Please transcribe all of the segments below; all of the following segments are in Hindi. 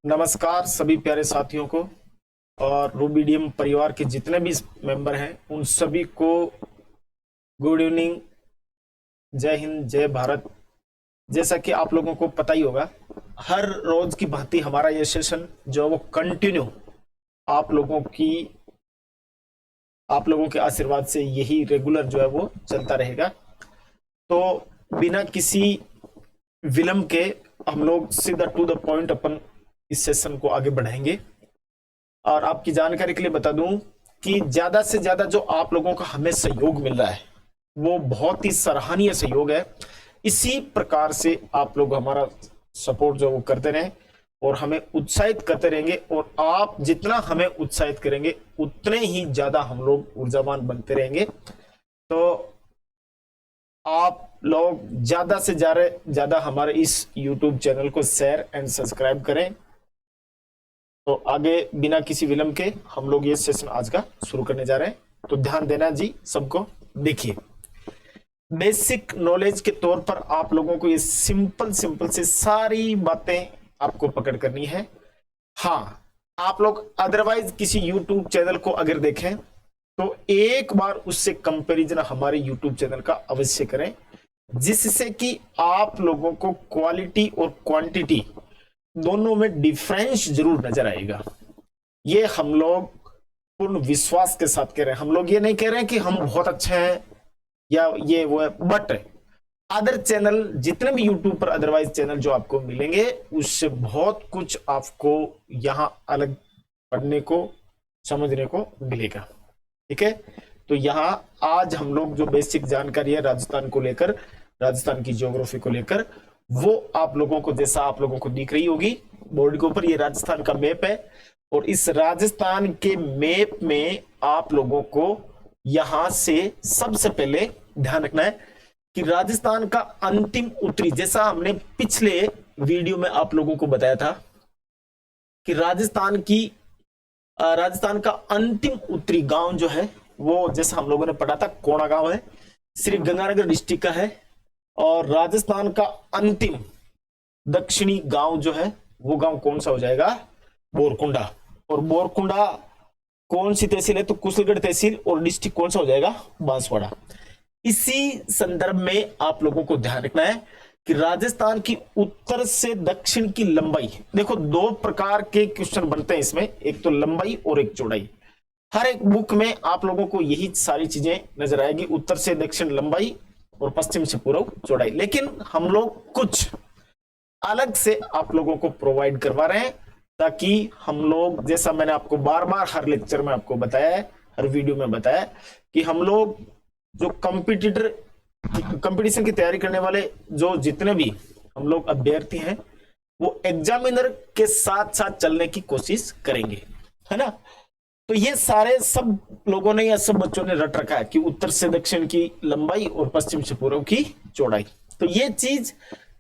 नमस्कार सभी प्यारे साथियों को और रूबीडियम परिवार के जितने भी मेंबर हैं उन सभी को गुड इवनिंग। जय हिंद, जय भारत। जैसा कि आप लोगों को पता ही होगा, हर रोज की भांति हमारा ये सेशन जो है वो कंटिन्यू आप लोगों की आप लोगों के आशीर्वाद से यही रेगुलर जो है वो चलता रहेगा। तो बिना किसी विलंब के हम लोग सीधा टू द पॉइंट अपन इस सेशन को आगे बढ़ाएंगे। और आपकी जानकारी के लिए बता दूं कि ज्यादा से ज्यादा जो आप लोगों का हमें सहयोग मिल रहा है वो बहुत ही सराहनीय सहयोग है। इसी प्रकार से आप लोग हमारा सपोर्ट जो वो करते रहें और हमें उत्साहित करते रहेंगे, और आप जितना हमें उत्साहित करेंगे उतने ही ज्यादा हम लोग ऊर्जावान बनते रहेंगे। तो आप लोग ज्यादा से ज्यादा हमारे इस YouTube चैनल को शेयर एंड सब्सक्राइब करें। तो आगे बिना किसी विलंब के हम लोग ये सेशन आज का शुरू करने जा रहे हैं, तो ध्यान देना जी सबको। देखिए, बेसिक नॉलेज के तौर पर आप लोगों को ये सिंपल से सारी बातें आपको पकड़ करनी है। हाँ, आप लोग अदरवाइज किसी YouTube चैनल को अगर देखें तो एक बार उससे कंपैरिजन हमारे YouTube चैनल का अवश्य करें, जिससे कि आप लोगों को क्वालिटी और क्वांटिटी दोनों में डिफरेंस जरूर नजर आएगा। ये हम लोग पूर्ण विश्वास के साथ कह रहे हैं। हम लोग ये नहीं कह रहे हैं कि हम बहुत अच्छे हैं या ये वो है, बट अदर चैनल जितने भी यूट्यूब पर अदरवाइज चैनल जो आपको मिलेंगे उससे बहुत कुछ आपको यहां अलग पढ़ने को समझने को मिलेगा। ठीक है, तो यहां आज हम लोग जो बेसिक जानकारी है राजस्थान को लेकर, राजस्थान की ज्योग्राफी को लेकर, वो आप लोगों को जैसा आप लोगों को दिख रही होगी बोर्ड के ऊपर, ये राजस्थान का मैप है। और इस राजस्थान के मैप में आप लोगों को यहां से सबसे पहले ध्यान रखना है कि राजस्थान का अंतिम उत्तरी, जैसा हमने पिछले वीडियो में आप लोगों को बताया था कि राजस्थान का अंतिम उत्तरी गांव जो है वो, जैसा हम लोगों ने पढ़ा था, कोणा गांव है, श्री गंगानगर डिस्ट्रिक्ट का है। और राजस्थान का अंतिम दक्षिणी गांव जो है वो गांव कौन सा हो जाएगा? बोरकुंडा। और बोरकुंडा कौन सी तहसील है? तो कुशलगढ़ तहसील। और डिस्ट्रिक्ट कौन सा हो जाएगा? बांसवाड़ा। इसी संदर्भ में आप लोगों को ध्यान रखना है कि राजस्थान की उत्तर से दक्षिण की लंबाई, देखो दो प्रकार के क्वेश्चन बनते हैं इसमें, एक तो लंबाई और एक चौड़ाई। हर एक बुक में आप लोगों को यही सारी चीजें नजर आएगी, उत्तर से दक्षिण लंबाई और पश्चिम से पूर्व चौड़ाई। लेकिन हम लोग कुछ अलग से आप लोगों को प्रोवाइड करवा रहे हैं, ताकि हम लोग, जैसा मैंने आपको बार बार हर लेक्चर में आपको बताया है, हर वीडियो में बताया कि हम लोग जो कंपटीशन की तैयारी करने वाले जो जितने भी हम लोग अभ्यर्थी हैं वो एग्जामिनर के साथ साथ चलने की कोशिश करेंगे, है ना। तो ये सारे सब लोगों ने या सब बच्चों ने रट रखा है कि उत्तर से दक्षिण की लंबाई और पश्चिम से पूर्व की चौड़ाई। तो ये चीज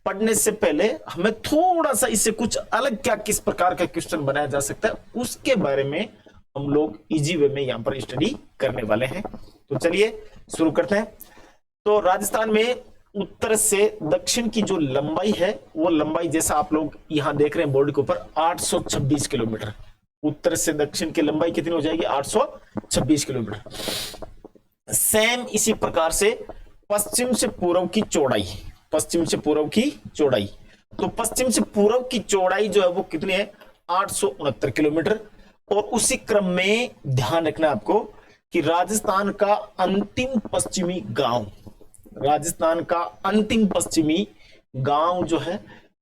पढ़ने से पहले हमें थोड़ा सा इससे कुछ अलग, क्या किस प्रकार का क्वेश्चन बनाया जा सकता है, उसके बारे में हम लोग इजी वे में यहां पर स्टडी करने वाले हैं। तो चलिए शुरू करते हैं। तो राजस्थान में उत्तर से दक्षिण की जो लंबाई है वो लंबाई, जैसा आप लोग यहां देख रहे हैं बोर्ड के ऊपर, 826 किलोमीटर। उत्तर से दक्षिण की लंबाई कितनी हो जाएगी? 826 किलोमीटर। सेम इसी प्रकार से पश्चिम से पूर्व की चौड़ाई, पश्चिम से पूर्व की चौड़ाई, तो पश्चिम से पूर्व की चौड़ाई जो है वो कितनी है? 869 किलोमीटर। और उसी क्रम में ध्यान रखना आपको कि राजस्थान का अंतिम पश्चिमी गांव, राजस्थान का अंतिम पश्चिमी गांव जो है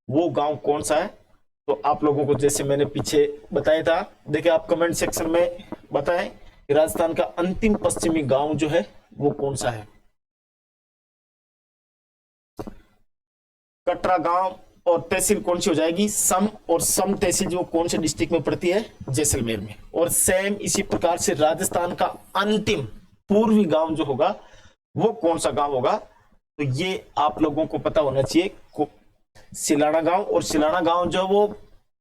वो गांव कौन सा है? तो आप लोगों को जैसे मैंने पीछे बताया था, देखिए आप कमेंट सेक्शन में बताएं कि राजस्थान का अंतिम पश्चिमी गांव जो है वो कौन सा है। कटरा गांव। और तहसील कौन सी हो जाएगी? सम। और सम तहसील जो कौन से डिस्ट्रिक्ट में पड़ती है? जैसलमेर में। और सेम इसी प्रकार से राजस्थान का अंतिम पूर्वी गांव जो होगा वो कौन सा गांव होगा? तो ये आप लोगों को पता होना चाहिए, सिलाना गांव। और सिलाना गांव जो वो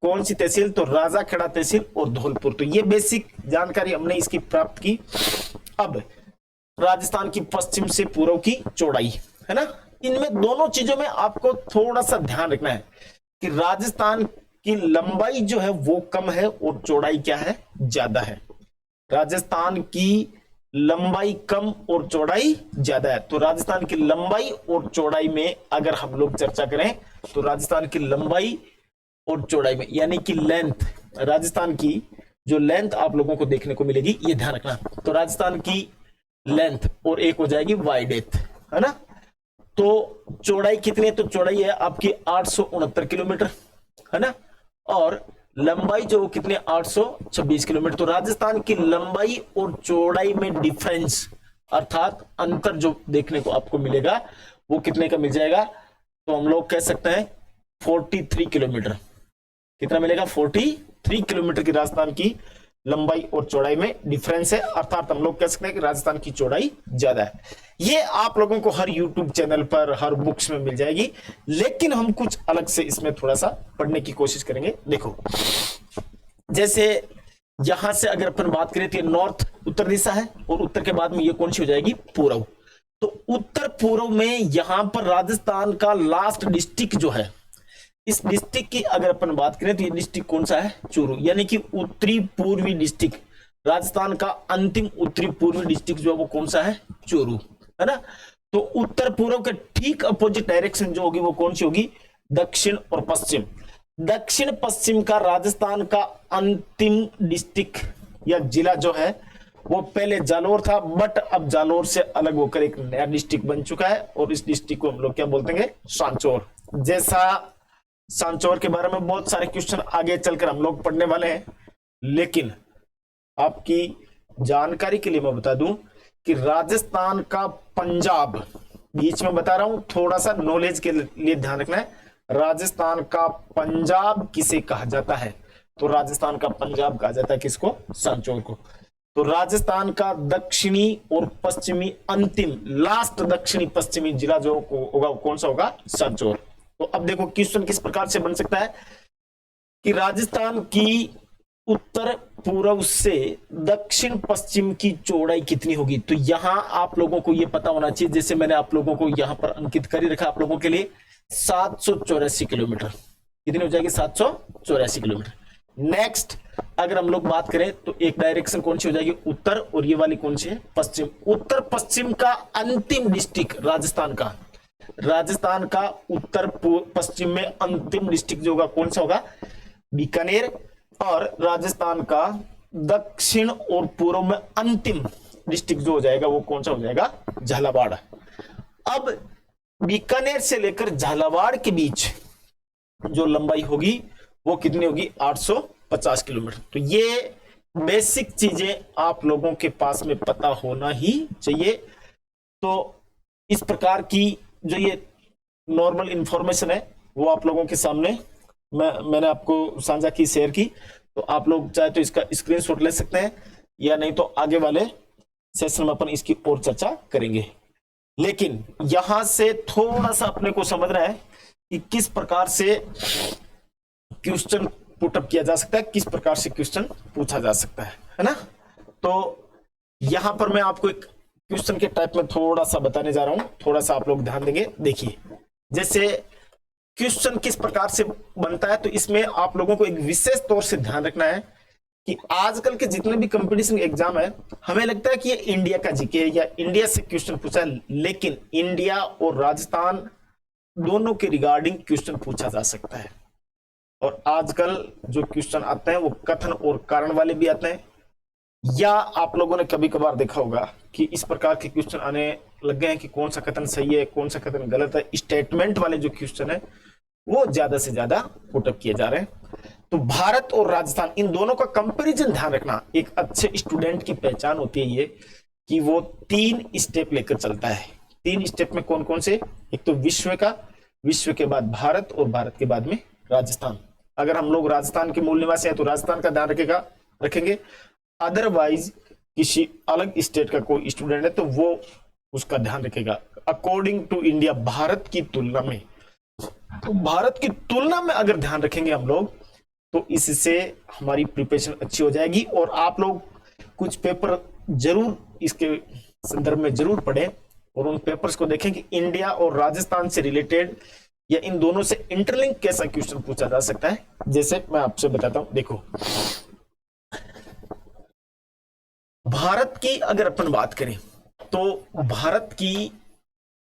कौन सी तहसील? तो राजाखेड़ा तहसील और धौलपुर। तो ये बेसिक जानकारी हमने इसकी प्राप्त की। अब राजस्थान की पश्चिम से पूर्व की चौड़ाई, है ना, इनमें दोनों चीजों में आपको थोड़ा सा ध्यान रखना है कि राजस्थान कि लंबाई जो है वो कम है और चौड़ाई क्या है, ज्यादा है। राजस्थान की लंबाई कम और चौड़ाई ज्यादा है। तो राजस्थान की लंबाई और चौड़ाई में अगर हम लोग चर्चा करें तो राजस्थान की लंबाई और चौड़ाई में, यानी कि लेंथ, राजस्थान की जो लेंथ आप लोगों को देखने को मिलेगी, ये ध्यान रखना। तो राजस्थान की लेंथ और एक हो जाएगी वाई डेप्थ, है ना। तो चौड़ाई कितनी है, तो चौड़ाई है आपकी 869 किलोमीटर, है ना। और लंबाई जो कितनी, 826 किलोमीटर। तो राजस्थान की लंबाई और चौड़ाई में डिफरेंस अर्थात अंतर जो देखने को आपको मिलेगा वो कितने का मिल जाएगा, तो हम लोग कह सकते हैं 43 किलोमीटर। कितना मिलेगा, 43 किलोमीटर की राजस्थान की लंबाई और चौड़ाई में डिफरेंस है, अर्थात हम लोग कह सकते हैं कि राजस्थान की चौड़ाई ज्यादा है। ये आप लोगों को हर यूट्यूब चैनल पर, हर बुक्स में मिल जाएगी, लेकिन हम कुछ अलग से इसमें थोड़ा सा पढ़ने की कोशिश करेंगे। देखो, जैसे यहां से अगर अपन बात करें तो ये नॉर्थ, उत्तर दिशा है, और उत्तर के बाद में ये कौन सी हो जाएगी, पूर्व। तो उत्तर पूर्व में यहां पर राजस्थान का लास्ट डिस्ट्रिक्ट जो है, इस डिस्ट्रिक्ट की अगर अपन बात करें तो ये डिस्ट्रिक्ट कौन सा है, चूरू, यानी कि उत्तरी पूर्वी डिस्ट्रिक्ट। राजस्थान का अंतिम उत्तरी पूर्वी डिस्ट्रिक्ट जो है वो कौन सा है, चूरू, है ना। तो उत्तर पूर्व के ठीक अपोजिट डायरेक्शन जो होगी वो कौन सी होगी, दक्षिण और पश्चिम। दक्षिण पश्चिम का राजस्थान का अंतिम डिस्ट्रिक्ट या जिला जो है वो पहले जालोर था, बट अब जालोर से अलग होकर एक नया डिस्ट्रिक्ट बन चुका है, और इस डिस्ट्रिक्ट को हम लोग क्या बोलते हैं, सांचौर। जैसा सांचौर के बारे में बहुत सारे क्वेश्चन आगे चलकर हम लोग पढ़ने वाले हैं, लेकिन आपकी जानकारी के लिए मैं बता दूं कि राजस्थान का पंजाब, बीच में बता रहा हूं, थोड़ा सा नॉलेज के लिए ध्यान रखना है। राजस्थान का पंजाब किसे कहा जाता है, तो राजस्थान का पंजाब कहा जाता है किसको, सांचौर को। तो राजस्थान का दक्षिणी और पश्चिमी अंतिम लास्ट दक्षिणी पश्चिमी जिला जो होगा कौन सा होगा, सांचौर। तो अब देखो क्वेश्चन किस प्रकार से बन सकता है कि राजस्थान की उत्तर पूर्व से दक्षिण पश्चिम की चौड़ाई कितनी होगी। तो यहां आप लोगों को यह पता होना चाहिए, जैसे मैंने आप लोगों को यहां पर अंकित कर ही रखा आप लोगों के लिए, 784 किलोमीटर। कितनी हो जाएगी, 784 किलोमीटर। नेक्स्ट अगर हम लोग बात करें तो एक डायरेक्शन कौन सी हो जाएगी, उत्तर, और ये वाली कौन सी है, पश्चिम। उत्तर पश्चिम का अंतिम डिस्ट्रिक्ट राजस्थान का उत्तर पश्चिम में अंतिम डिस्ट्रिक्ट जो होगा कौन सा होगा, बीकानेर। और राजस्थान का दक्षिण और पूर्व में अंतिम डिस्ट्रिक्ट जो हो जाएगा वो कौन सा हो जाएगा, झालावाड़। अब बीकानेर से लेकर झालावाड़ के बीच जो लंबाई होगी वो कितनी होगी, 850 किलोमीटर। तो ये बेसिक चीजें आप लोगों के पास में पता होना ही चाहिए। तो इस प्रकार की जो ये नॉर्मल इंफॉर्मेशन है वो आप लोगों के सामने मैंने आपको साझा की, शेयर की। तो आप लोग चाहे तो इसका स्क्रीनशॉट ले सकते हैं, या नहीं तो आगे वाले सेशन में अपन इसकी और चर्चा करेंगे। लेकिन यहां से थोड़ा सा अपने को समझना है कि किस प्रकार से क्वेश्चन पुटअप किया जा सकता है, किस प्रकार से क्वेश्चन पूछा जा सकता है ना। तो यहां पर मैं आपको एक क्वेश्चन के टाइप में थोड़ा सा बताने जा रहा हूं, थोड़ा सा आप लोग ध्यान देंगे। देखिए, जैसे क्वेश्चन किस प्रकार से बनता है, तो इसमें आप लोगों को एक विशेष तौर से ध्यान रखना है कि आजकल के जितने भी कंपटीशन एग्जाम है, हमें लगता है कि ये इंडिया का जीके है या इंडिया से क्वेश्चन पूछा है, लेकिन इंडिया और राजस्थान दोनों के रिगार्डिंग क्वेश्चन पूछा जा सकता है। और आजकल जो क्वेश्चन आते हैं वो कथन और कारण वाले भी आते हैं, या आप लोगों ने कभी कभार देखा होगा कि इस प्रकार के क्वेश्चन आने लग गए हैं कि कौन सा कथन सही है, कौन सा कथन गलत है। स्टेटमेंट वाले जो क्वेश्चन है वो ज्यादा से ज्यादा पुटअप किए जा रहे हैं। तो भारत और राजस्थान, इन दोनों का कंपैरिजन ध्यान रखना। एक अच्छे स्टूडेंट की पहचान होती है ये कि वो 3 स्टेप लेकर चलता है। 3 स्टेप में कौन कौन से, एक तो विश्व का, विश्व के बाद भारत, और भारत के बाद में राजस्थान। अगर हम लोग राजस्थान के मूल निवासी हैं तो राजस्थान का ध्यान रखेंगे। अदरवाइज किसी अलग स्टेट का कोई स्टूडेंट है तो वो उसका ध्यान रखेगा अकॉर्डिंग टू इंडिया, भारत की तुलना में। तो भारत की तुलना में अगर ध्यान रखेंगे हम लोग तो इससे हमारी प्रिपरेशन अच्छी हो जाएगी। और आप लोग कुछ पेपर जरूर इसके संदर्भ में जरूर पढ़ें और उन पेपर्स को देखें कि इंडिया और राजस्थान से रिलेटेड या इन दोनों से इंटरलिंक कैसा क्वेश्चन पूछा जा सकता है। जैसे मैं आपसे बताता हूं, देखो भारत की अगर अपन बात करें तो भारत की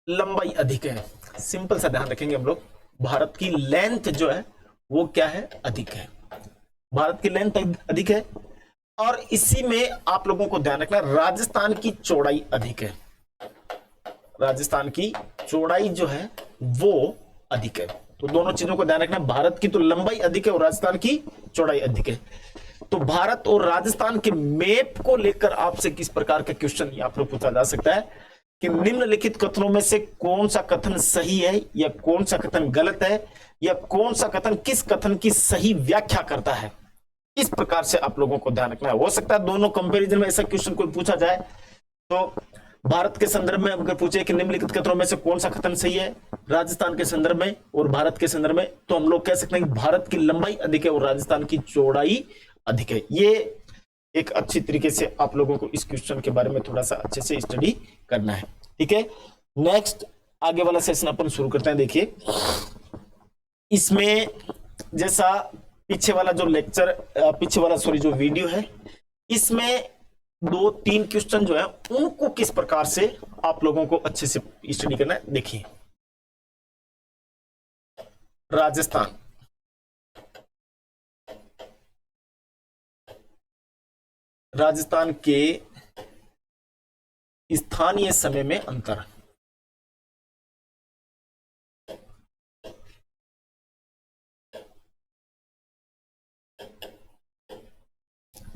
लंबाई अधिक है। सिंपल सा ध्यान रखेंगे हम लोग, भारत की लेंथ जो है वो क्या है, अधिक है। भारत की लेंथ अधिक है, और इसी में आप लोगों को ध्यान रखना राजस्थान की चौड़ाई अधिक है। राजस्थान की चौड़ाई जो है वो अधिक है। तो दोनों चीजों को ध्यान रखना, भारत की तो लंबाई अधिक है और राजस्थान की चौड़ाई अधिक है। तो भारत और राजस्थान के मैप को लेकर आपसे किस प्रकार का क्वेश्चन यहां पर पूछा जा सकता है कि निम्नलिखित कथनों में से कौन सा कथन सही है या कौन सा कथन गलत है, या कौन सा कथन किस कथन की सही व्याख्या करता है। इस प्रकार से आप लोगों को ध्यान रखना है। हो सकता है दोनों कंपैरिजन में ऐसा क्वेश्चन कोई पूछा जाए, तो भारत के संदर्भ में अगर पूछे कि निम्नलिखित कथनों में से कौन सा कथन सही है, राजस्थान के संदर्भ में और भारत के संदर्भ में, तो हम लोग कह सकते हैं कि भारत की लंबाई अधिक है और राजस्थान की चौड़ाई अधिक है। ये एक अच्छी तरीके से आप लोगों को इस क्वेश्चन के बारे में थोड़ा सा अच्छे से स्टडी करना है। ठीक है, नेक्स्ट आगे वाला सेशन अपन शुरू करते हैं। देखिए इसमें जैसा पीछे वाला जो लेक्चर, पीछे वाला सॉरी जो वीडियो है, इसमें 2-3 क्वेश्चन जो है उनको किस प्रकार से आप लोगों को अच्छे से स्टडी करना है। देखिए राजस्थान, राजस्थान के स्थानीय समय में अंतर,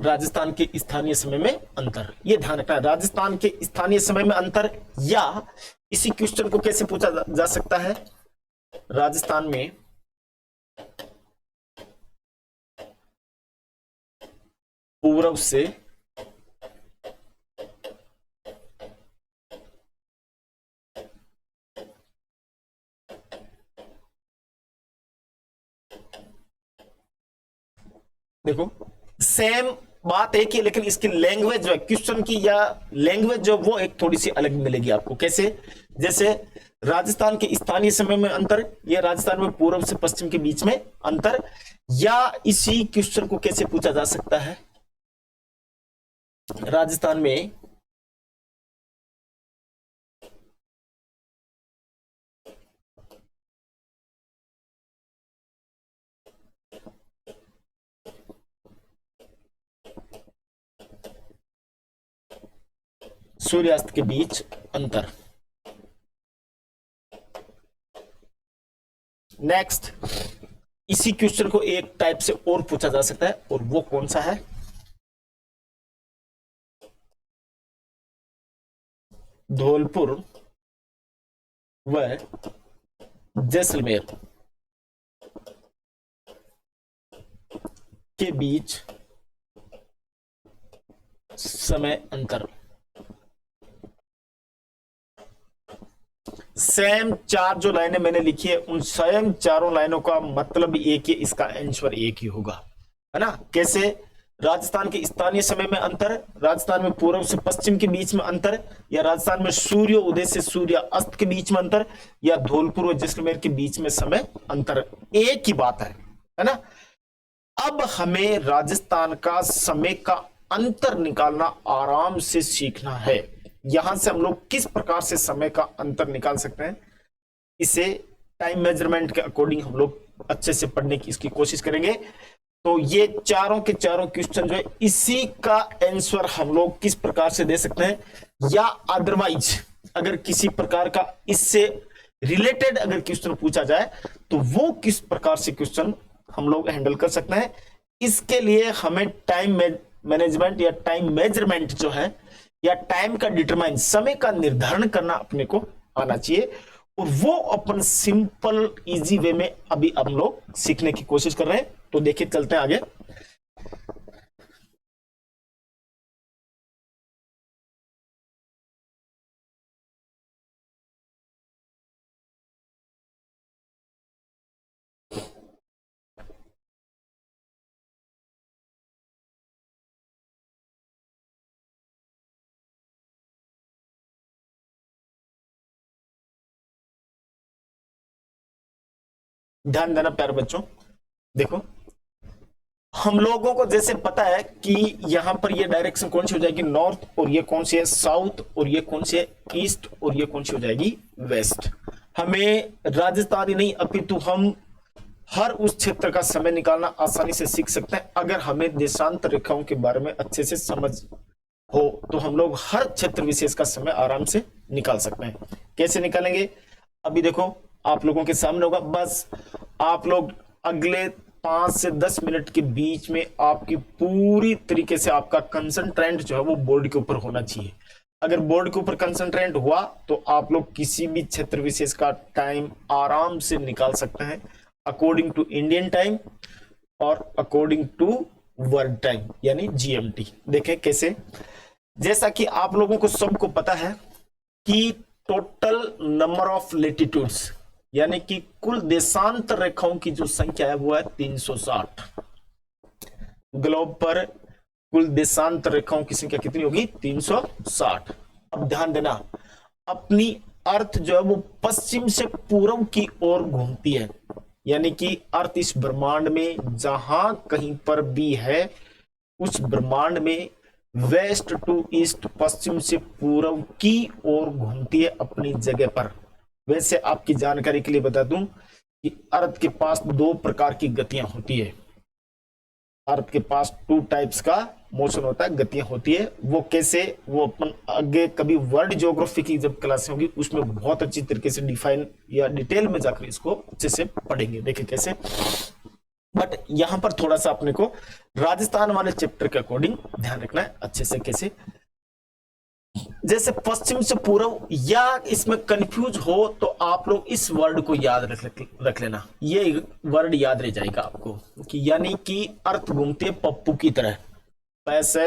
राजस्थान के स्थानीय समय में अंतर, ये ध्यान रखना है। राजस्थान के स्थानीय समय में अंतर, या इसी क्वेश्चन को कैसे पूछा जा सकता है, राजस्थान में पूर्व से देखो सेम बात एक ही, लेकिन इसकी लैंग्वेज जो है क्वेश्चन की या लैंग्वेज जो वो एक थोड़ी सी अलग मिलेगी आपको। कैसे, जैसे राजस्थान के स्थानीय समय में अंतर, या राजस्थान में पूर्व से पश्चिम के बीच में अंतर, या इसी क्वेश्चन को कैसे पूछा जा सकता है, राजस्थान में सूर्यास्त के बीच अंतर। नेक्स्ट इसी क्वेश्चन को एक टाइप से और पूछा जा सकता है, और वो कौन सा है, धौलपुर व जैसलमेर के बीच समय अंतर। सेम चार जो लाइनें मैंने लिखी है उन सेम चारों लाइनों का मतलब एक ही, इसका आंसर एक ही होगा, है ना। कैसे, राजस्थान के स्थानीय समय में अंतर, राजस्थान में पूर्व से पश्चिम के बीच में अंतर, या राजस्थान में सूर्य उदय से सूर्य अस्त के बीच में अंतर, या धौलपुर और जैसलमेर के बीच में समय अंतर, एक ही बात है ना। अब हमें राजस्थान का समय का अंतर निकालना आराम से सीखना है। यहां से हम लोग किस प्रकार से समय का अंतर निकाल सकते हैं, इसे टाइम मेजरमेंट के अकॉर्डिंग हम लोग अच्छे से पढ़ने की इसकी कोशिश करेंगे। तो ये चारों के चारों क्वेश्चन जो है इसी का आंसर हम लोग किस प्रकार से दे सकते हैं, या अदरवाइज अगर किसी प्रकार का इससे रिलेटेड अगर क्वेश्चन पूछा जाए तो वो किस प्रकार से क्वेश्चन हम लोग हैंडल कर सकते हैं। इसके लिए हमें टाइम मैनेजमेंट या टाइम मेजरमेंट जो है, या टाइम का डिटरमाइन, समय का निर्धारण करना अपने को आना चाहिए, और वो अपन सिंपल इजी वे में अभी हम लोग सीखने की कोशिश कर रहे हैं। तो देखिए चलते हैं आगे। ध्यान देना प्यारे बच्चों, देखो हम लोगों को जैसे पता है कि यहां पर ये डायरेक्शन कौन सी हो जाएगी, नॉर्थ, और ये कौन सी है, साउथ, और ये कौन सी है, ईस्ट, और ये कौन सी हो जाएगी, वेस्ट। हमें राजस्थान ही नहीं अपितु हम हर उस क्षेत्र का समय निकालना आसानी से सीख सकते हैं अगर हमें देशांतर रेखाओं के बारे में अच्छे से समझ हो, तो हम लोग हर क्षेत्र विशेष का समय आराम से निकाल सकते हैं। कैसे निकालेंगे, अभी देखो आप लोगों के सामने होगा। बस आप लोग अगले 5 से 10 मिनट के बीच में आपकी पूरी तरीके से आपका कंसंट्रेंट जो है वो बोर्ड के ऊपर होना चाहिए। अगर बोर्ड के ऊपर कंसंट्रेंट हुआ तो आप लोग किसी भी क्षेत्र विशेष का टाइम आराम से निकाल सकते हैं, अकॉर्डिंग टू इंडियन टाइम और अकॉर्डिंग टू वर्ल्ड टाइम यानी जीएमटी। देखें कैसे, जैसा कि आप लोगों को सबको पता है कि टोटल नंबर ऑफ लेटिट्यूड्स यानी कि कुल देशांतर रेखाओं की जो संख्या है वो है 360। ग्लोब पर कुल देशांतर रेखाओं की संख्या कितनी होगी, 360। अब ध्यान देना, अपनी अर्थ जो है वो पश्चिम से पूर्व की ओर घूमती है, यानी कि अर्थ इस ब्रह्मांड में जहां कहीं पर भी है उस ब्रह्मांड में वेस्ट टू ईस्ट, पश्चिम से पूर्व की ओर घूमती है अपनी जगह पर। वैसे आपकी जानकारी के लिए बता दूं कि अर्थ के पास 2 प्रकार की गतियां होती है। अर्थ के पास 2 टाइप्स का मोशन होता है, गतियां होती है। वो कैसे, वो अपन आगे कभी वर्ल्ड ज्योग्राफी की जब क्लासें होगी उसमें बहुत अच्छी तरीके से डिफाइन या डिटेल में जाकर इसको अच्छे से पढ़ेंगे। देखिए कैसे, बट यहां पर थोड़ा सा अपने को राजस्थान वाले चैप्टर के अकॉर्डिंग ध्यान रखना है अच्छे से। कैसे, जैसे पश्चिम से पूर्व, या इसमें कंफ्यूज हो तो आप लोग इस वर्ड को याद रख लेना, ये वर्ड याद रह जाएगा आपको कि यानी कि अर्थ घूमती है पप्पू की तरह, पै से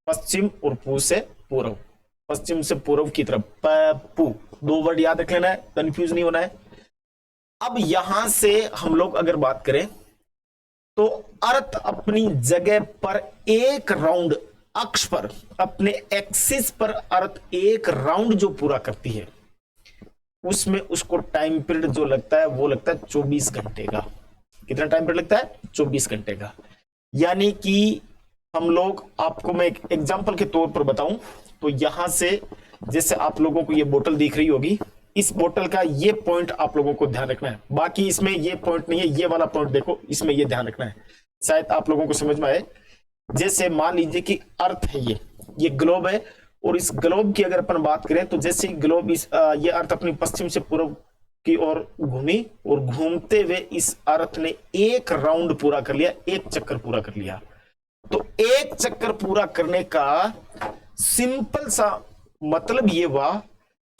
पश्चिम और पू से पूर्व, पश्चिम से पूर्व की तरफ पप्पू। 2 वर्ड याद रख लेना है, कंफ्यूज नहीं होना है। अब यहां से हम लोग अगर बात करें तो अर्थ अपनी जगह पर एक राउंड अक्ष पर, अपने एक्सिस पर अर्थ एक राउंड जो पूरा करती है उसमें उसको टाइम पीरियड जो लगता है वो लगता है 24 घंटे का। कितना टाइम पीरियड लगता है, 24 घंटे का। यानी कि हम लोग, आपको मैं एक एग्जांपल के तौर पर बताऊं तो यहां से जैसे आप लोगों को ये बोतल दिख रही होगी, इस बोतल का ये पॉइंट आप लोगों को ध्यान रखना है, बाकी इसमें ये पॉइंट नहीं है, ये वाला पॉइंट देखो, इसमें ये ध्यान रखना है, शायद आप लोगों को समझ में आए। जैसे मान लीजिए कि अर्थ है, ये ग्लोब है, और इस ग्लोब की अगर अपन बात करें तो जैसे ग्लोब ये अर्थ अपनी पश्चिम से पूर्व की ओर घूमी और घूमते हुए इस अर्थ ने एक राउंड पूरा कर लिया, एक चक्कर पूरा कर लिया। तो एक चक्कर पूरा करने का सिंपल सा मतलब ये हुआ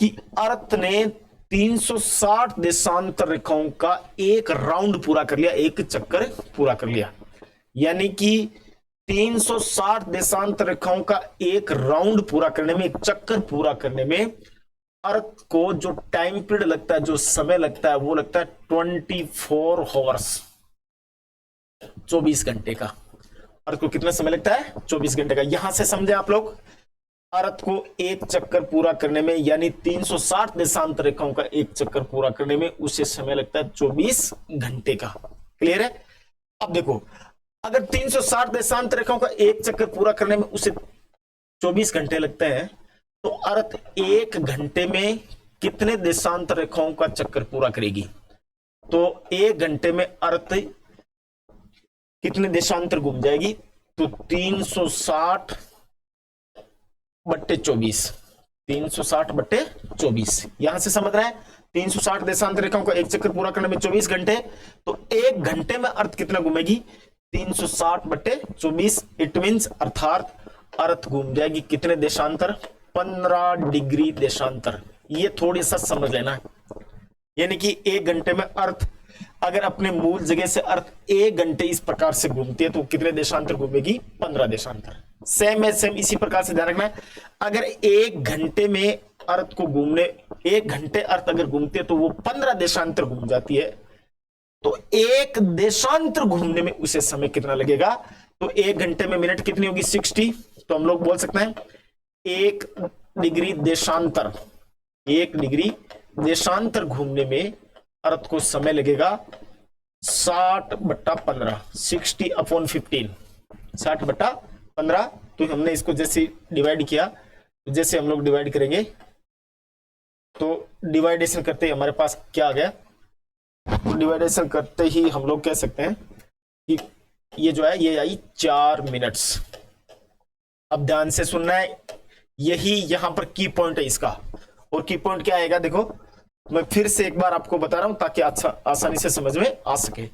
कि अर्थ ने 360 देशांतर रेखाओं का एक राउंड पूरा कर लिया, एक चक्कर पूरा कर लिया। यानी कि 360 देशांतर रेखाओं का एक राउंड पूरा करने में, एक चक्कर पूरा करने में अर्थ को जो टाइम पीरियड लगता है, जो समय लगता है, वो लगता है 24 हॉर्स, 24 घंटे का। अर्थ को कितना समय लगता है, 24 घंटे का। यहां से समझे आप लोग, अर्थ को एक चक्कर पूरा करने में, यानी 360 देशांतर रेखाओं का एक चक्कर पूरा करने में उसे समय लगता है 24 घंटे का। क्लियर है। अब देखो, अगर 360 देशांतर रेखाओं का एक चक्कर पूरा करने में उसे 24 घंटे लगते हैं, तो अर्थ 1 घंटे में कितने देशांतर रेखाओं का चक्कर पूरा करेगी? तो 1 घंटे में अर्थ कितने देशांतर घूम जाएगी? तो 360 बट्टे 24, 360 बट्टे 24। यहां से समझ रहे हैं, 360 देशांतर रेखाओं का एक चक्कर पूरा करने में 24 घंटे, तो 1 घंटे में अर्थ कितना घूमेगी? 360 बट्टे 24। इट मींस अर्थात अर्थ घूम जाएगी कितने देशांतर? 15 डिग्री देशांतर। ये थोड़ी सा समझ लेना है, यानी कि 1 घंटे में अर्थ अगर अपने मूल जगह से अर्थ 1 घंटे इस प्रकार से घूमती है तो कितने देशांतर घूमेगी? 15 देशांतर। सेम है, सेम इसी प्रकार से ध्यान रखना है। अगर 1 घंटे में अर्थ को घूमने, 1 घंटे अर्थ अगर घूमती है तो वो 15 देशांतर घूम जाती है, तो 1 देशांतर घूमने में उसे समय कितना लगेगा? तो 1 घंटे में मिनट कितनी होगी? 60। तो हम लोग बोल सकते हैं 1 डिग्री देशांतर, 1 डिग्री देशांतर घूमने में अर्थ को समय लगेगा 60/15, 60/15, 60/15। तो हमने इसको जैसे डिवाइड किया, तो जैसे हम लोग डिवाइड करेंगे तो डिवाइडेशन करते ही हमारे पास क्या आ गया, तो डिवाइडेशन करते ही हम लोग कह सकते हैं कि ये जो है ये आई 4 मिनट्स। अब ध्यान से सुनना है, यही यहां पर की पॉइंट है इसका। और की पॉइंट क्या आएगा, देखो मैं फिर से एक बार आपको बता रहा हूं ताकि आसानी से समझ में आ सके।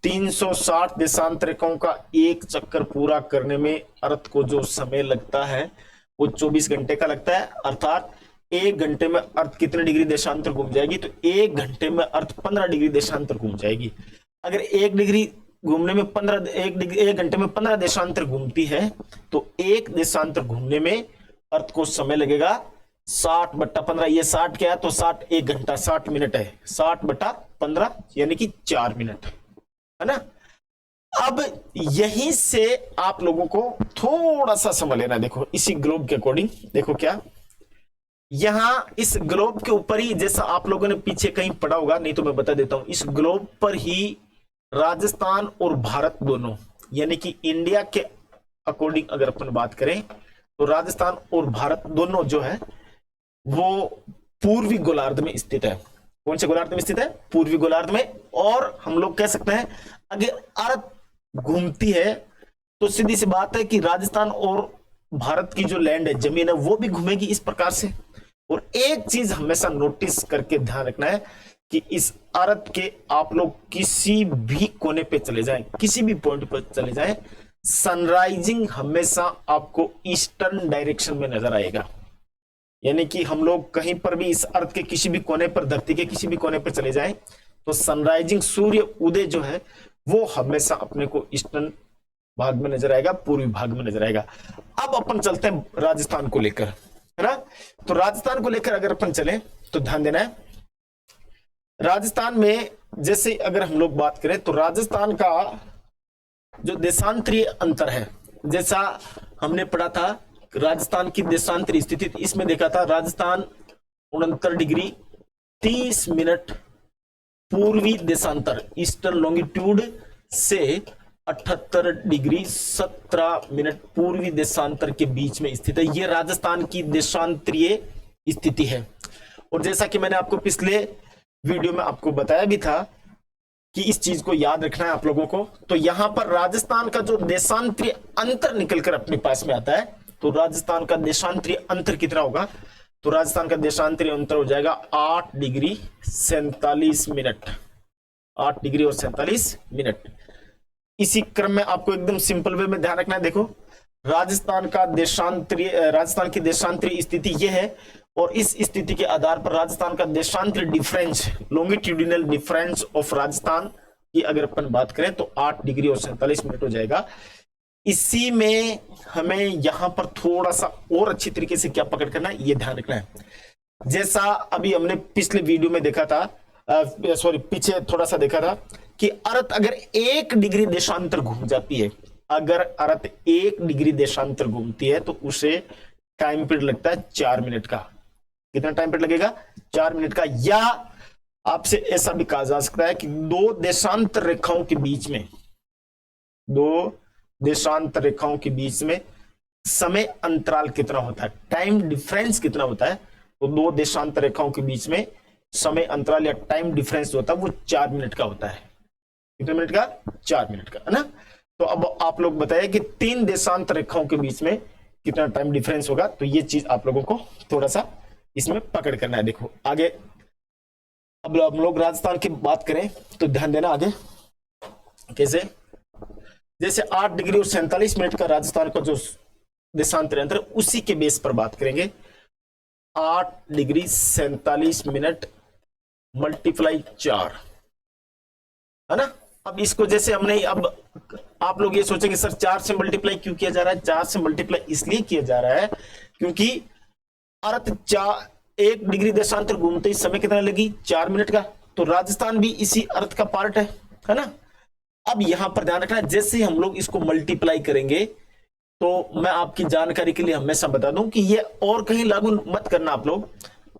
360 देशांतरिकों का एक चक्कर पूरा करने में अर्थ को जो समय लगता है वो 24 घंटे का लगता है। अर्थात 1 घंटे में अर्थ कितने डिग्री देशांतर घूम जाएगी, तो 1 घंटे में अर्थ 15 डिग्री देशांतर घूम जाएगी। अगर 1 डिग्री घूमने में 1 घंटे में 15 देशांतर घूमती है तो 1 देशांतर घूमने में अर्थ को समय लगेगा 60/15। ये 60 क्या है, तो 60 1 घंटा 60 मिनट है, 60/15 यानी कि 4 मिनट है ना। अब यहीं से आप लोगों को थोड़ा सा समझ लेना। देखो इसी ग्लोब के अकॉर्डिंग, देखो क्या यहां इस ग्लोब के ऊपर ही, जैसा आप लोगों ने पीछे कहीं पढ़ा होगा, नहीं तो मैं बता देता हूं, इस ग्लोब पर ही राजस्थान और भारत दोनों, यानी कि इंडिया के अकॉर्डिंग अगर अपन बात करें तो राजस्थान और भारत दोनों जो है वो पूर्वी गोलार्ध में स्थित है। कौन से गोलार्ध में स्थित है, पूर्वी गोलार्ध में। और हम लोग कह सकते हैं अगर अर्थ घूमती है तो सीधी सी बात है कि राजस्थान और भारत की जो लैंड है, जमीन है, वो भी घूमेगी इस प्रकार से। और एक चीज हमेशा नोटिस करके ध्यान रखना है कि इस अर्थ के आप लोग किसी भी कोने पे चले जाएं, किसी भी पॉइंट पर चले जाएं, सनराइजिंग हमेशा आपको ईस्टर्न डायरेक्शन में नजर आएगा। यानी कि हम लोग कहीं पर भी इस अर्थ के किसी भी कोने पर, धरती के किसी भी कोने पर चले जाएं तो सनराइजिंग सूर्य उदय जो है वो हमेशा अपने को ईस्टर्न भाग में नजर आएगा, पूर्वी भाग में नजर आएगा। अब अपन चलते हैं राजस्थान को लेकर, है ना। तो राजस्थान को लेकर अगर अपन चले तो ध्यान देना है, राजस्थान में जैसे अगर हम लोग बात करें तो राजस्थान का जो देशांतरीय अंतर है, जैसा हमने पढ़ा था राजस्थान की देशांतरीय स्थिति, इसमें देखा था राजस्थान 69 डिग्री 30 मिनट पूर्वी देशांतर, ईस्टर्न लॉन्गिट्यूड से 78 डिग्री 17 मिनट पूर्वी देशांतर के बीच में स्थित है। यह राजस्थान की देशांतरीय स्थिति है। और जैसा कि मैंने आपको पिछले वीडियो में आपको बताया भी था कि इस चीज को याद रखना है आप लोगों को, तो यहां पर राजस्थान का जो देशांतरीय अंतर निकलकर अपने पास में आता है, तो राजस्थान का देशांतरीय अंतर कितना होगा, तो राजस्थान का देशांतरीय अंतर हो जाएगा 8 डिग्री 47 मिनट, 8 डिग्री और 47 मिनट। इसी क्रम में आपको एकदम सिंपल वे में ध्यान रखना है। देखो राजस्थान की देशांतरीय स्थिति यह है, और इस स्थिति के आधार पर राजस्थान का देशांतरीय difference, longitudinal difference of Rajasthan की अगर अपन बात करें तो 8 डिग्री और 47 मिनट हो जाएगा। इसी में हमें यहां पर थोड़ा सा और अच्छी तरीके से क्या पकड़ करना है, ये ध्यान रखना है। जैसा अभी हमने पिछले वीडियो में देखा था, पीछे थोड़ा सा देखा था कि अर्थ अगर 1 डिग्री देशांतर घूम जाती है, अगर अर्थ 1 डिग्री देशांतर घूमती है तो उसे टाइम पीरियड लगता है 4 मिनट का। कितना टाइम पीरियड लगेगा, 4 मिनट का। या आपसे ऐसा भी कहा जा सकता है कि 2 देशांतर रेखाओं के बीच में, 2 देशांतर रेखाओं के बीच में समय अंतराल कितना होता है, टाइम डिफरेंस कितना होता है, तो 2 देशांतर रेखाओं के बीच में समय अंतराल या टाइम डिफरेंस होता है वो 4 मिनट का होता है। कितने मिनट का, 4 मिनट का, है ना। तो अब आप लोग बताइए कि 3 देशांतर रेखाओं के बीच में कितना टाइम डिफरेंस होगा, तो ये चीज आप लोगों को थोड़ा सा इसमें पकड़ करना है। देखो आगे अब हम लोग राजस्थान की बात करें तो ध्यान देना आगे कैसे, जैसे 8 डिग्री और 47 मिनट का राजस्थान का जो देशांतर अंतर, उसी के बेस पर बात करेंगे। 8 डिग्री 47 मिनट मल्टीप्लाई 4, है ना। अब इसको जैसे हमने, अब आप लोग ये सोचेंगे सर 4 से मल्टीप्लाई क्यों किया जा रहा है, 4 से मल्टीप्लाई इसलिए किया जा रहा है क्योंकि अर्थ 1 डिग्री देशांतर घूमते ही समय कितना लगी, 4 मिनट का। तो राजस्थान भी इसी अर्थ का पार्ट है ना। अब यहां पर ध्यान रखना, जैसे हम लोग इसको मल्टीप्लाई करेंगे तो मैं आपकी जानकारी के लिए हमेशा बता दूं कि ये और कहीं लागू मत करना आप लोग,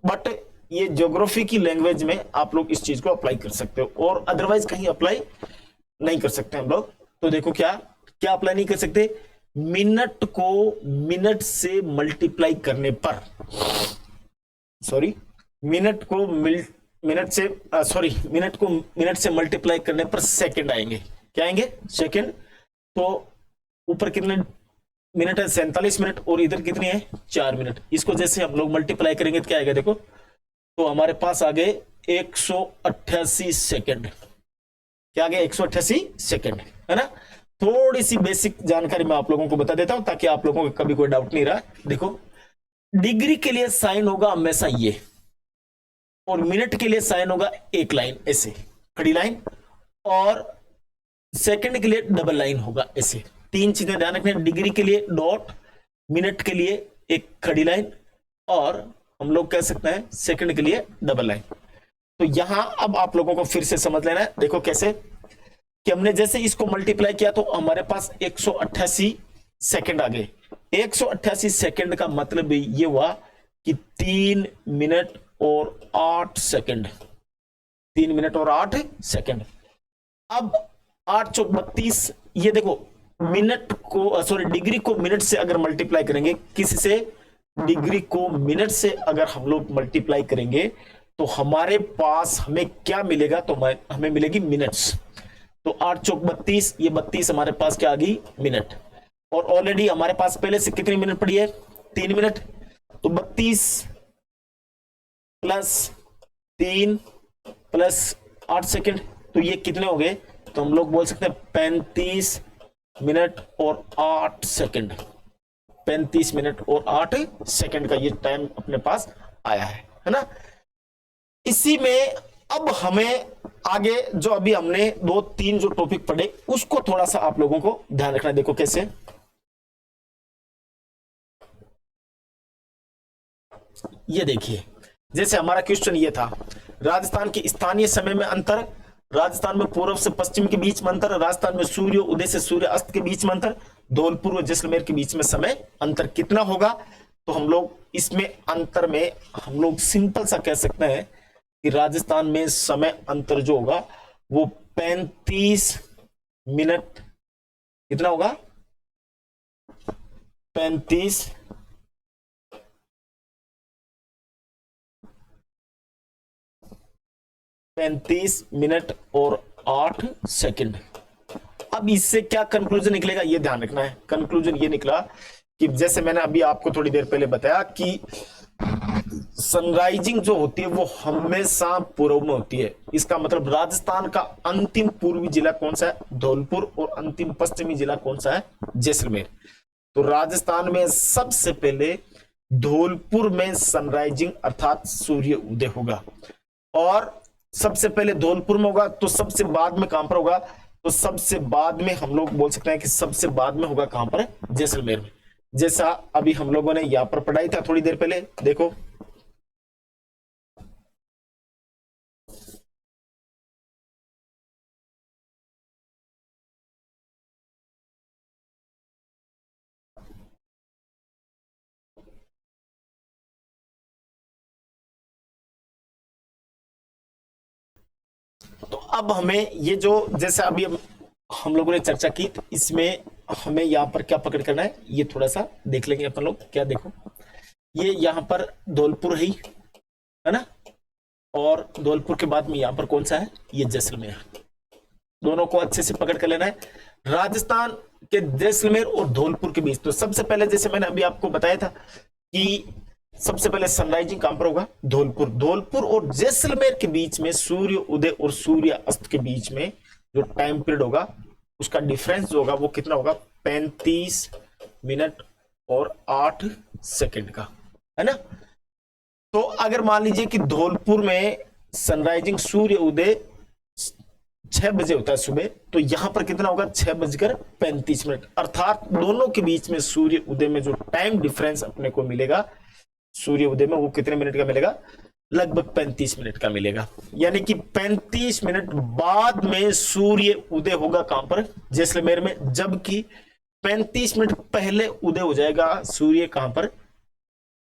बट ये ज्योग्राफी की लैंग्वेज में आप लोग इस चीज को अप्लाई कर सकते हो, और अदरवाइज कहीं अप्लाई नहीं कर सकते हम लोग। तो देखो क्या क्या अप्लाई नहीं कर सकते, मिनट को मिनट से मल्टीप्लाई करने पर, सॉरी मिनट को मिनट से सॉरी मिनट को मिनट से मल्टीप्लाई करने पर सेकंड आएंगे। क्या आएंगे? सेकंड। तो ऊपर कितने मिनट है? 47 मिनट, और इधर कितनी है? 4 मिनट। इसको जैसे हम लोग मल्टीप्लाई करेंगे तो क्या आएगा देखो, तो हमारे पास आ गए 188 सेकंड। क्या आ गया? 188 सेकंड, है ना। थोड़ी सी बेसिक जानकारी मैं आप लोगों को बता देता हूं ताकि आप लोगों को कभी कोई डाउट नहीं रहा। देखो, डिग्री के लिए साइन होगा हमेशा ये, और मिनट के लिए साइन होगा एक लाइन ऐसे खड़ी लाइन, और सेकंड के लिए डबल लाइन होगा ऐसे। तीन चीजें ध्यान रखना, डिग्री के लिए डॉट, मिनट के लिए एक खड़ी लाइन, और हम लोग कह सकते हैं सेकंड के लिए डबल लाइन। तो यहां अब आप लोगों को फिर से समझ लेना है। देखो कैसे कि हमने जैसे इसको मल्टीप्लाई किया तो हमारे पास 188 सेकंड आ गए। 188 सेकंड का मतलब ये हुआ कि 3 मिनट और 8 सेकंड। 3 मिनट और 8 सेकंड। अब 8 चौक 32, ये देखो मिनट को सॉरी डिग्री को मिनट से अगर मल्टीप्लाई करेंगे, किसी से डिग्री को मिनट से अगर हम लोग मल्टीप्लाई करेंगे तो हमारे पास हमें क्या मिलेगा, तो हमें मिलेगी मिनट्स। तो 8 चौक 32, ये 32 हमारे पास क्या आ गई? मिनट। और ऑलरेडी हमारे पास पहले से कितनी मिनट पड़ी है? 3 मिनट। तो 32 प्लस 3 प्लस 8 सेकंड, तो ये कितने हो गए? तो हम लोग बोल सकते हैं 35 मिनट और 8 सेकंड। 35 मिनट और 8 सेकंड का ये टाइम अपने पास आया है ना। इसी में अब हमें आगे जो अभी हमने 2-3 जो टॉपिक पढ़े उसको थोड़ा सा आप लोगों को ध्यान रखना है। देखो कैसे, ये देखिए जैसे हमारा क्वेश्चन ये था, राजस्थान के स्थानीय समय में अंतर, राजस्थान में पूर्व से पश्चिम के बीच में अंतर, राजस्थान में सूर्य उदय से सूर्य अस्त के बीच में अंतर, धौलपुर और जैसलमेर के बीच में समय अंतर कितना होगा। तो हम लोग इसमें अंतर में हम लोग सिंपल सा कह सकते हैं कि राजस्थान में समय अंतर जो होगा वो 35 मिनट, कितना होगा? 35 मिनट और 8 सेकंड। अब इससे क्या कंक्लूजन निकलेगा ये ध्यान रखना है। कंक्लूजन ये निकला कि जैसे मैंने अभी आपको थोड़ी देर पहले बताया कि सनराइजिंग जो होती है वो हमेशा पूर्व में होती है। इसका मतलब राजस्थान का अंतिम पूर्वी जिला कौन सा है? धौलपुर। और अंतिम पश्चिमी जिला कौन सा है? जैसलमेर। तो राजस्थान में सबसे पहले धौलपुर में सनराइजिंग अर्थात सूर्य उदय होगा, और सबसे पहले धौलपुर में होगा। तो सबसे बाद में कहां पर होगा? तो सबसे बाद में हम लोग बोल सकते हैं कि सबसे बाद में होगा कहां पर? जैसलमेर में। जैसा अभी हम लोगों ने यहां पर पढ़ाई था थोड़ी देर पहले, देखो तो अब हमें ये जो जैसे अभी हम लोगों ने चर्चा की, इसमें हमें यहां पर क्या पकड़ करना है ये थोड़ा सा देख लेंगे अपन लोग। क्या देखो, ये यहां पर धौलपुर है ना, और धौलपुर के बाद में यहां पर कौन सा है? ये जैसलमेर। दोनों को अच्छे से पकड़ कर लेना है। राजस्थान के जैसलमेर और धौलपुर के बीच, तो सबसे पहले जैसे मैंने अभी आपको बताया था कि सबसे पहले सनराइजिंग कहां पर होगा? धौलपुर। धौलपुर और जैसलमेर के बीच में सूर्य उदय और सूर्य अस्त के बीच में जो टाइम पीरियड होगा उसका डिफरेंस जो होगा वो कितना होगा? 35 मिनट और 8 सेकंड का, है ना। तो अगर मान लीजिए कि धौलपुर में सनराइजिंग सूर्य उदय 6 बजे होता है सुबह, तो यहां पर कितना होगा? 6:35। अर्थात दोनों के बीच में सूर्य उदय में जो टाइम डिफरेंस अपने को मिलेगा सूर्य उदय में, वो कितने मिनट का मिलेगा? लगभग 35 मिनट का मिलेगा। यानी कि 35 मिनट बाद में सूर्य उदय होगा कहां पर? जैसलमेर में। जबकि 35 मिनट पहले उदय हो जाएगा सूर्य कहां पर?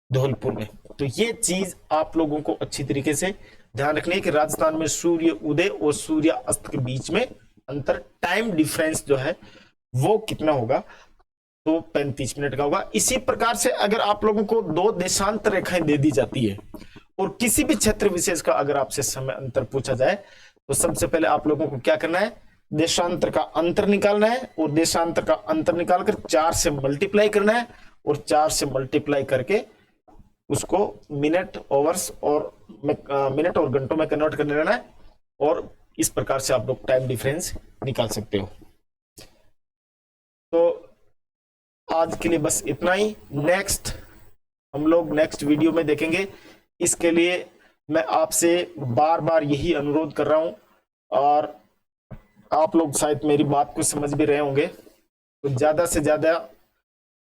धौलपुर में। तो ये चीज आप लोगों को अच्छी तरीके से ध्यान रखनी है कि राजस्थान में सूर्य उदय और सूर्य अस्त के बीच में अंतर, टाइम डिफरेंस जो है वो कितना होगा, तो 35 मिनट का होगा। इसी प्रकार से अगर आप लोगों को 2 देशांतर रेखाएं दे दी जाती है और किसी भी क्षेत्र विशेष का अगर आपसे समय अंतर पूछा जाए, तो सबसे पहले आप लोगों को क्या करना है, देशांतर का अंतर निकालना है और देशांतर का अंतर निकालकर 4 से मल्टीप्लाई करना है और 4 से मल्टीप्लाई करके उसको मिनट ओवर्स और मिनट और घंटों में कन्वर्ट कर लेना है और इस प्रकार से आप लोग टाइम डिफरेंस निकाल सकते हो। तो आज के लिए बस इतना ही। हम लोग नेक्स्ट वीडियो में देखेंगे। इसके लिए मैं आपसे बार बार यही अनुरोध कर रहा हूं और आप लोग शायद मेरी बात को समझ भी रहे होंगे, तो ज्यादा से ज्यादा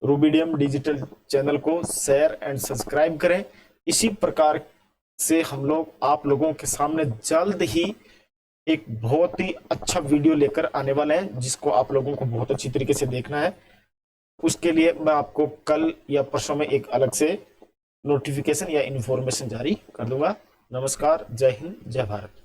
रूबीडियम डिजिटल चैनल को शेयर एंड सब्सक्राइब करें। इसी प्रकार से हम लोग आप लोगों के सामने जल्द ही एक बहुत ही अच्छा वीडियो लेकर आने वाले हैं, जिसको आप लोगों को बहुत अच्छी तरीके से देखना है। उसके लिए मैं आपको कल या परसों में एक अलग से नोटिफिकेशन या इंफॉर्मेशन जारी कर दूंगा। नमस्कार, जय हिंद, जय भारत।